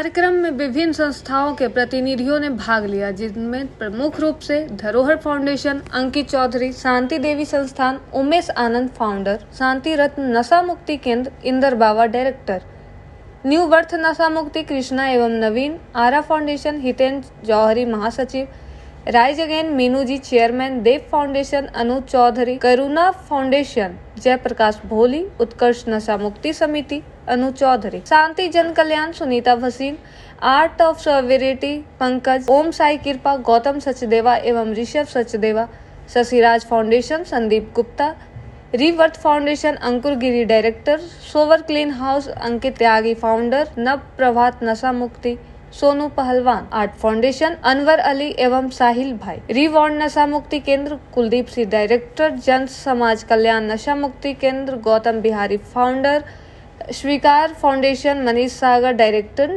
कार्यक्रम में विभिन्न संस्थाओं के प्रतिनिधियों ने भाग लिया, जिनमें प्रमुख रूप से धरोहर फाउंडेशन, अंकित चौधरी, शांति देवी संस्थान, उमेश आनंद फाउंडर, शांति रत्न नशा मुक्ति केंद्र, इंदर बाबा डायरेक्टर, न्यू बर्थ नशा मुक्ति कृष्णा एवं नवीन, आरा फाउंडेशन हितेंद्र जौहरी महासचिव, rise again Meenu ji chairman, Dev foundation Anuj Chaudhary, Karuna foundation Jayprakash Bholi, Utkarsh Nasha Mukti Samiti Anuj Chaudhary, Shanti Jan Kalyan Sunita Bhasin, art of sobriety Pankaj, Om Sai Kripa Gautam Sachdeva एवं Rishabh Sachdeva, Shashiraj foundation Sandeep Gupta, rebirth foundation Ankur Giri director, sober clean house Ankit Tyagi founder, Nav Prabhat नशा मुक्ति सोनू पहलवान, आर्ट फाउंडेशन अनवर अली एवं साहिल भाई, रिवॉन्ड नशा मुक्ति केंद्र कुलदीप सिंह डायरेक्टर, जन समाज कल्याण नशा मुक्ति केंद्र गौतम बिहारी फाउंडर, स्वीकार फाउंडेशन मनीष सागर डायरेक्टर,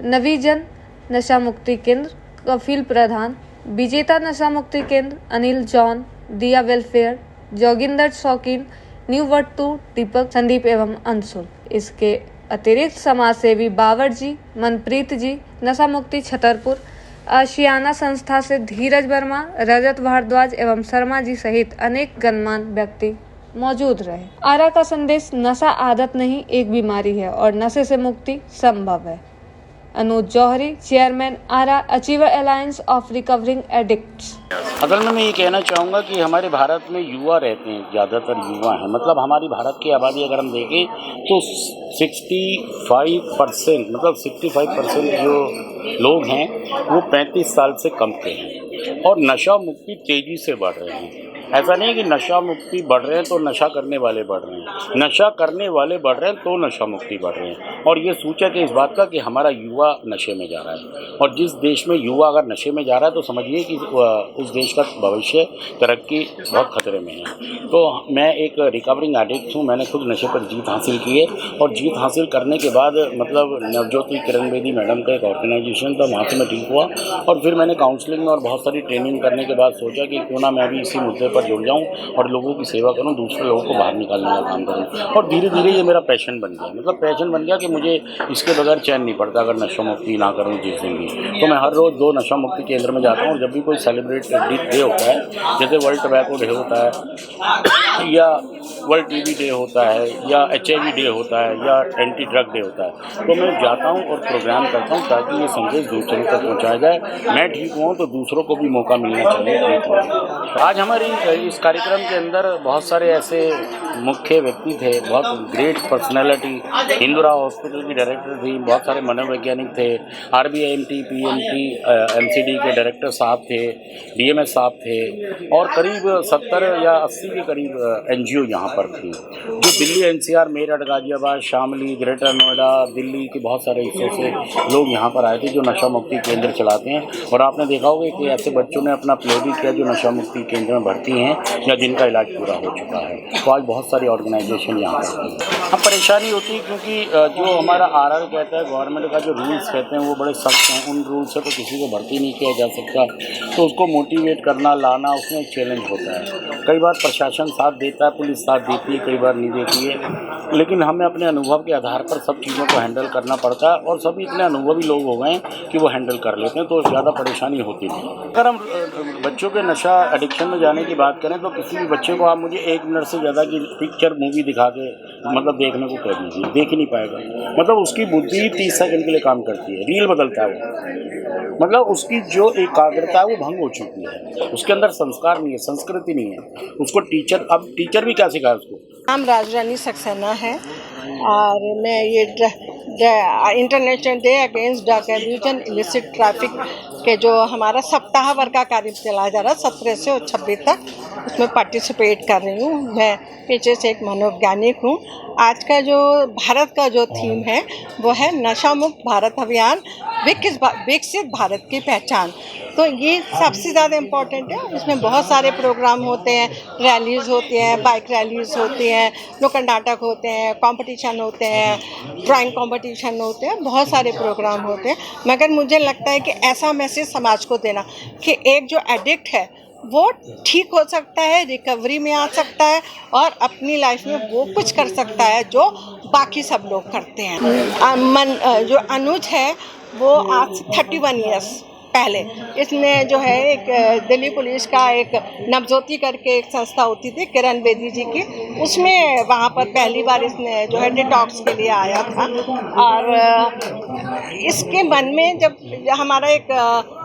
नवीजन नशा मुक्ति केंद्र कफिल प्रधान, विजेता नशा मुक्ति केंद्र अनिल जॉन, दिया वेलफेयर, जोगिंदर शौकीन, न्यू वर्ड 2 दीपक, संदीप एवं अंशुल। इसके अतिरिक्त समाज सेवी बावर जी, मनप्रीत जी, नशा मुक्ति छतरपुर, आशियाना संस्था से धीरज वर्मा, रजत भारद्वाज एवं शर्मा जी सहित अनेक गणमान्य व्यक्ति मौजूद रहे। आरा का संदेश, नशा आदत नहीं एक बीमारी है और नशे से मुक्ति संभव है। अनुज जौहरी चेयरमैन आरा achiever alliance of recovering addicts. असल में मैं ये कहना चाहूँगा कि हमारे भारत में युवा रहते हैं, ज़्यादातर युवा हैं। मतलब हमारी भारत की आबादी अगर हम देखें तो 65% मतलब 65% जो लोग हैं वो 35 साल से कम के हैं और नशा मुक्ति तेज़ी से बढ़ रहे हैं। ऐसा नहीं कि नशा मुक्ति बढ़ रहे हैं तो नशा करने वाले बढ़ रहे हैं, नशा करने वाले बढ़ रहे हैं तो नशा मुक्ति बढ़ रहे हैं। और ये सूचक है इस बात का कि हमारा युवा नशे में जा रहा है और जिस देश में युवा अगर नशे में जा रहा है तो समझिए कि उस देश का भविष्य तरक्की बहुत खतरे में है। तो मैं एक रिकवरिंग एडिक्ट हूँ, मैंने खुद नशे पर जीत हासिल की है और जीत हासिल करने के बाद मतलब नवज्योति किरण बेदी मैडम का एक ऑर्गेनाइजेशन था, वहाँ से मैं ठीक हुआ और फिर मैंने काउंसलिंग में और बहुत सारी ट्रेनिंग करने के बाद सोचा कि क्यों ना मैं भी इसी मुद्दे पर जुड़ जाऊं और लोगों की सेवा करूं, दूसरे लोगों को बाहर निकालने का काम करूं। और धीरे धीरे ये मेरा पैशन बन गया, मतलब पैशन बन गया कि मुझे इसके बगैर चैन नहीं पड़ता अगर नशा मुक्ति ना करूं जिस दिन भी। तो मैं हर रोज़ 2 नशा मुक्ति केंद्र में जाता हूं और जब भी कोई सेलिब्रेट डे होता है, जैसे वर्ल्ड टबैको डे होता है या वर्ल्ड टीबी डे होता है या HIV डे होता है या एंटी ड्रग डे होता है, तो मैं जाता हूँ और प्रोग्राम करता हूँ ताकि ये संदेश दूसरों तक पहुँचाया जाए। मैं ठीक हुआ तो दूसरों को भी मौका मिलना चाहिए। आज हमारी इस कार्यक्रम के अंदर बहुत सारे ऐसे मुख्य व्यक्ति थे, बहुत ग्रेट पर्सनैलिटी, हिंदुरा हॉस्पिटल की डायरेक्टर थी, बहुत सारे मनोवैज्ञानिक थे, RBIMT PMT MCD के डायरेक्टर साहब थे, DMS साहब थे और करीब 70 या 80 के करीब NGO यहाँ पर थी जो दिल्ली NCR मेरठ गाजियाबाद शामली ग्रेटर नोएडा दिल्ली के बहुत सारे हिस्सों से लोग यहाँ पर आए थे जो नशा मुक्ति केंद्र चलाते हैं। और आपने देखा होगा कि ऐसे बच्चों ने अपना प्ले भी किया जो नशा मुक्ति केंद्र में भर्ती हैं या जिनका इलाज पूरा हो चुका है। तो आज बहुत सारी ऑर्गेनाइजेशन यहाँ पर हैं। हाँ, परेशानी होती है क्योंकि जो हमारा RR कहता है, गवर्नमेंट का जो रूल्स कहते हैं वो बड़े सख्त हैं, उन रूल्स से तो किसी को भर्ती नहीं किया जा सकता। तो उसको मोटिवेट करना लाना उसमें एक चैलेंज होता है। कई बार प्रशासन साथ देता है, पुलिस साथ देती है, कई बार नहीं देती है, लेकिन हमें अपने अनुभव के आधार पर सब चीज़ों को हैंडल करना पड़ता है और सभी इतने अनुभवी लोग हो गए हैं कि वो हैंडल कर लेते हैं, तो ज़्यादा परेशानी होती नहीं। अगर हम बच्चों के नशा एडिक्शन में जाने की बात करें तो किसी भी बच्चे को आप मुझे 1 मिनट से ज़्यादा की पिक्चर मूवी दिखा के मतलब देखने को कह दीजिए, देख ही नहीं पाएगा। मतलब उसकी बुद्धि 30 सेकंड के लिए काम करती है, रील बदलता है वो, मतलब उसकी जो एकाग्रता है वो भंग हो चुकी है, उसके अंदर संस्कार नहीं है, संस्कृति नहीं है। उसको टीचर भी क्या सिखाए उसको। नाम राजरानी सक्सेना है और मैं ये international day against drug abuse illicit traffic के जो हमारा सप्ताह भर का कार्य चलाया जा रहा है 17 से और 26 तक, उसमें पार्टिसिपेट कर रही हूँ। मैं पेशे से एक मनोवैज्ञानिक हूँ। आज का जो भारत का जो थीम है वो है नशा मुक्त भारत अभियान, विकसित भारत की पहचान। तो ये सबसे ज़्यादा इम्पोर्टेंट है। इसमें बहुत सारे प्रोग्राम होते हैं, रैलीज़ होती हैं, बाइक रैलीज़ होती हैं, नुक्कड़ नाटक होते हैं, कंपटीशन होते हैं, ड्राइंग कंपटीशन होते हैं, बहुत सारे प्रोग्राम होते हैं। मगर मुझे लगता है कि ऐसा मैसेज समाज को देना कि एक जो एडिक्ट है वो ठीक हो सकता है, रिकवरी में आ सकता है और अपनी लाइफ में वो कुछ कर सकता है जो बाकी सब लोग करते हैं। जो अनुज है वो आज 31 ईयर्स पहले इसने जो है एक दिल्ली पुलिस का एक नवज्योति करके एक संस्था होती थी किरण बेदी जी की, उसमें वहाँ पर पहली बार इसने जो है डिटॉक्स के लिए आया था। और इसके मन में जब हमारा एक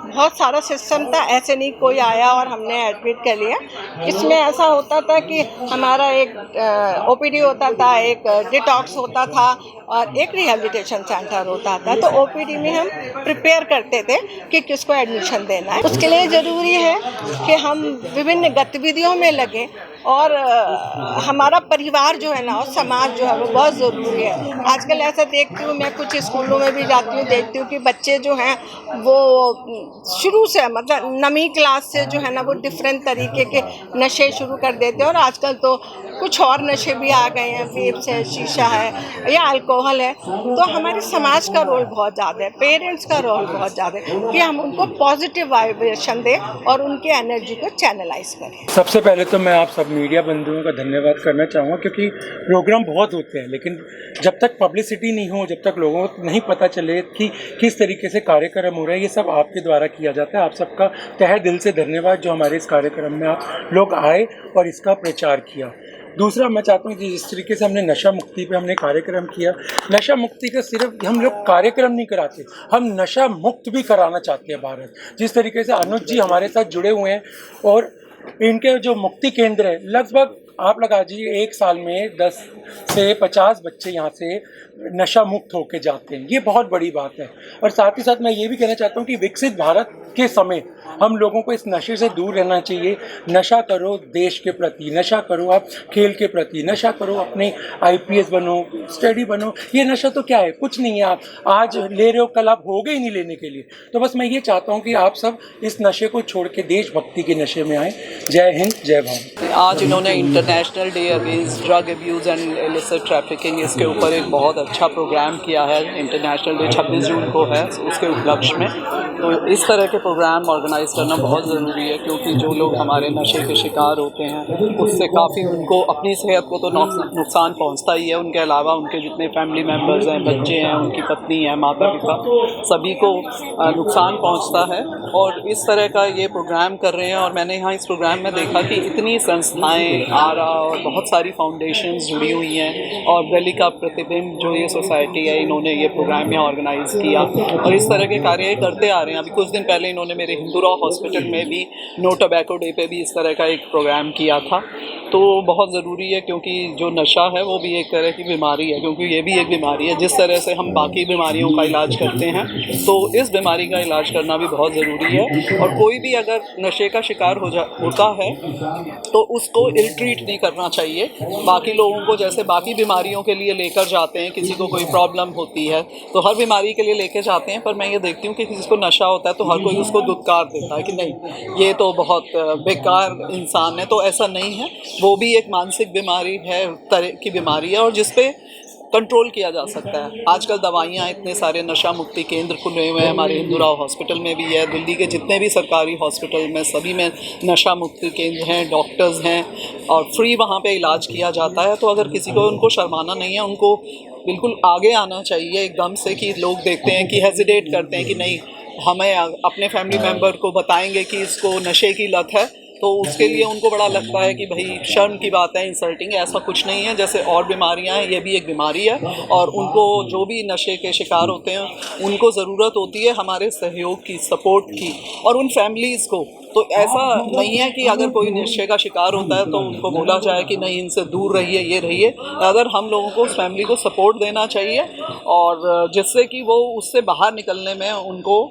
बहुत सारा सिस्टम था, ऐसे नहीं कोई आया और हमने एडमिट कर लिया। इसमें ऐसा होता था कि हमारा एक ओपीडी होता था, एक डिटॉक्स होता था और एक रिहैबिलिटेशन सेंटर होता था। तो ओपीडी में हम प्रिपेयर करते थे कि किसको एडमिशन देना है। उसके लिए ज़रूरी है कि हम विभिन्न गतिविधियों में लगें और हमारा परिवार जो है ना और समाज जो है वो बहुत ज़रूरी है। आजकल ऐसा देखती हूँ, मैं कुछ स्कूलों में भी जाती हूँ, देखती हूँ कि बच्चे जो हैं वो शुरू से मतलब 9वीं क्लास से जो है ना वो डिफरेंट तरीके के नशे शुरू कर देते हैं। और आजकल तो कुछ और नशे भी आ गए हैं, वेप्स है, शीशा है या अल्कोहल है। तो हमारे समाज का रोल बहुत ज़्यादा है, पेरेंट्स का रोल बहुत ज़्यादा है कि हम उनको पॉजिटिव वाइब्रेशन दें और उनके एनर्जी को चैनलाइज करें। सबसे पहले तो मैं आप सब मीडिया बंधुओं का धन्यवाद करना चाहूँगा, क्योंकि प्रोग्राम बहुत होते हैं लेकिन जब तक पब्लिसिटी नहीं हो, जब तक लोगों को नहीं पता चले कि किस तरीके से कार्यक्रम हो रहा है, ये सब आपके द्वारा किया जाता है। आप सबका तहे दिल से धन्यवाद जो हमारे इस कार्यक्रम में आप लोग आए और इसका प्रचार किया। दूसरा मैं चाहता हूँ कि जिस तरीके से हमने नशा मुक्ति पे हमने कार्यक्रम किया, नशा मुक्ति का सिर्फ हम लोग कार्यक्रम नहीं कराते, हम नशा मुक्त भी कराना चाहते हैं भारत। जिस तरीके से अनुज जी हमारे साथ जुड़े हुए हैं और इनके जो मुक्ति केंद्र है, लगभग आप लगा दीजिए 1 साल में 10 से 50 बच्चे यहाँ से नशा मुक्त होके जाते हैं। ये बहुत बड़ी बात है। और साथ ही साथ मैं ये भी कहना चाहता हूँ कि विकसित भारत के समय हम लोगों को इस नशे से दूर रहना चाहिए। नशा करो देश के प्रति, नशा करो आप खेल के प्रति, नशा करो अपने IPS बनो, स्टडी बनो। ये नशा तो क्या है, कुछ नहीं है। आप आज ले रहे हो, कल आप होगे ही नहीं लेने के लिए। तो बस मैं ये चाहता हूँ कि आप सब इस नशे को छोड़ के देशभक्ति के नशे में आए। जय हिंद, जय भारत। आज इन्होंने international day against drug abuse and illicit trafficking, इसके ऊपर एक बहुत अच्छा प्रोग्राम किया है। इंटरनेशनल डे 26 जून को है, उसके उपलक्ष्य में। तो इस तरह के प्रोग्राम ऑर्गेनाइज करना बहुत ज़रूरी है, क्योंकि जो लोग हमारे नशे के शिकार होते हैं उससे काफ़ी उनको अपनी सेहत को तो नुकसान पहुंचता ही है, उनके अलावा उनके जितने फैमिली मेम्बर्स हैं, बच्चे हैं, उनकी पत्नी है, माता पिता, सभी को नुकसान पहुंचता है। और इस तरह का ये प्रोग्राम कर रहे हैं। और मैंने यहाँ इस प्रोग्राम में देखा कि इतनी संस्थाएँ आरा और बहुत सारी फाउंडेशंस जुड़ी हुई हैं और दिल्ली का प्रतिबिंब जो ये सोसाइटी है, इन्होंने ये प्रोग्राम यहाँ ऑर्गेनाइज़ किया और इस तरह के कार्य करते आ रहे हैं। अभी कुछ दिन पहले इन्होंने मेरे हिंदूराव हॉस्पिटल में भी नो टोबैको डे पे भी इस तरह का एक प्रोग्राम किया था। तो बहुत ज़रूरी है, क्योंकि जो नशा है वो भी एक तरह की बीमारी है, क्योंकि ये भी एक बीमारी है। जिस तरह से हम बाकी बीमारियों का इलाज करते हैं तो इस बीमारी का इलाज करना भी बहुत ज़रूरी है। और कोई भी अगर नशे का शिकार होता है तो उसको इल ट्रीट नहीं करना चाहिए। बाकी लोगों को जैसे बाकी बीमारियों के लिए लेकर जाते हैं, किसी को कोई प्रॉब्लम होती है तो हर बीमारी के लिए लेके जाते हैं, पर मैं ये देखती हूँ कि किसी को नशा होता है तो हर कोई उसको दुत्कार देता है कि नहीं ये तो बहुत बेकार इंसान है। तो ऐसा नहीं है, वो भी एक मानसिक बीमारी है, तरह की बीमारी है और जिस पे कंट्रोल किया जा सकता है। आजकल दवाइयाँ, इतने सारे नशा मुक्ति केंद्र खुले हुए हैं, हमारे हिंदूराव हॉस्पिटल में भी है, दिल्ली के जितने भी सरकारी हॉस्पिटल में सभी में नशा मुक्ति केंद्र हैं, डॉक्टर्स हैं और फ्री वहाँ पे इलाज किया जाता है। तो अगर किसी को उनको शर्माना नहीं है, उनको बिल्कुल आगे आना चाहिए एकदम से। कि लोग देखते हैं कि हेजिटेट करते हैं कि नहीं हमें अपने फैमिली मेम्बर को बताएंगे कि इसको नशे की लत है, तो उसके लिए उनको बड़ा लगता है कि भाई शर्म की बात है, इंसल्टिंग। ऐसा कुछ नहीं है। जैसे और बीमारियां हैं, ये भी एक बीमारी है और उनको जो भी नशे के शिकार होते हैं उनको ज़रूरत होती है हमारे सहयोग की, सपोर्ट की और उन फैमिलीज़ को। तो ऐसा नहीं है कि अगर कोई नशे का शिकार होता है तो उनको बोला जाए कि नहीं इनसे दूर रहिए, ये रहिए। अगर हम लोगों को उस फैमिली को सपोर्ट देना चाहिए और जिससे कि वो उससे बाहर निकलने में उनको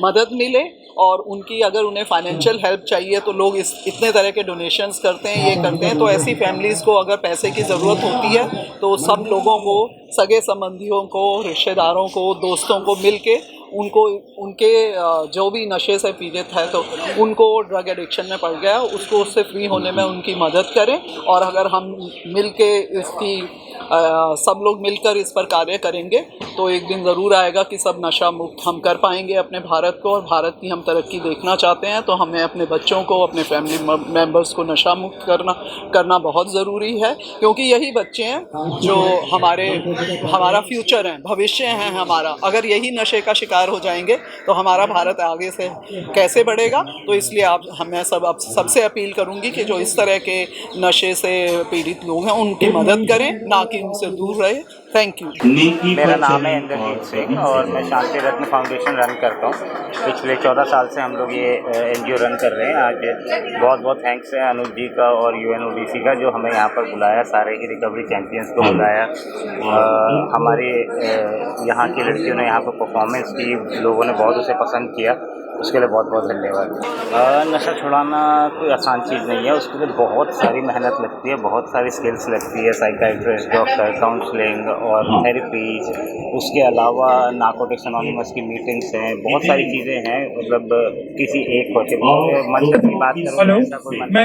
मदद मिले। और उनकी अगर उन्हें फाइनेंशियल हेल्प चाहिए तो लोग इतने तरह के डोनेशंस करते हैं, ये करते हैं। तो ऐसी फैमिलीज़ को अगर पैसे की ज़रूरत होती है तो सब लोगों को, सगे संबंधियों को, रिश्तेदारों को, दोस्तों को मिल के उनको उनके जो भी नशे से पीड़ित है तो उनको ड्रग एडिक्शन में पड़ गया उसको उससे फ्री होने में उनकी मदद करें। और अगर हम मिल के इसकी सब लोग मिलकर इस पर कार्य करेंगे तो एक दिन ज़रूर आएगा कि सब नशा मुक्त हम कर पाएंगे अपने भारत को। और भारत की हम तरक्की देखना चाहते हैं तो हमें अपने बच्चों को, अपने फैमिली मेम्बर्स को नशा मुक्त करना बहुत ज़रूरी है, क्योंकि यही बच्चे हैं जो हमारा फ्यूचर है, भविष्य है हमारा। अगर यही नशे का शिकार हो जाएंगे तो हमारा भारत आगे से कैसे बढ़ेगा। तो इसलिए मैं सबसे अपील करूँगी कि जो इस तरह के नशे से पीड़ित लोग हैं उनकी मदद करें, ना कि उनसे दूर रहे। Thank you. मेरा नाम है इंद्रजीत सिंह और मैं शांति रत्न फाउंडेशन रन करता हूँ। पिछले 14 साल से हम लोग ये एनजीओ रन कर रहे हैं। आज बहुत बहुत थैंक्स है अनुज जी का और यूएनओडीसी का जो हमें यहाँ पर बुलाया, सारे ही रिकवरी चैंपियंस को बुलाया। हमारे यहाँ की लड़कियों ने यहाँ पर परफॉर्मेंस की, लोगों ने बहुत उसे पसंद किया, उसके लिए बहुत बहुत धन्यवाद। नशा छुड़ाना कोई आसान चीज़ नहीं है, उसके लिए बहुत सारी मेहनत लगती है, बहुत सारी स्किल्स लगती है, साइकाइट्रिस्ट, डॉक्टर, काउंसलिंग और थेरेपीज। उसके अलावा नारकोटिक्स एनोनिमस की मीटिंग्स हैं, बहुत सारी चीज़ें हैं। मतलब किसी एक पर्टिकुलर मंत्र की बात करूँ, ऐसा कोई मंत्र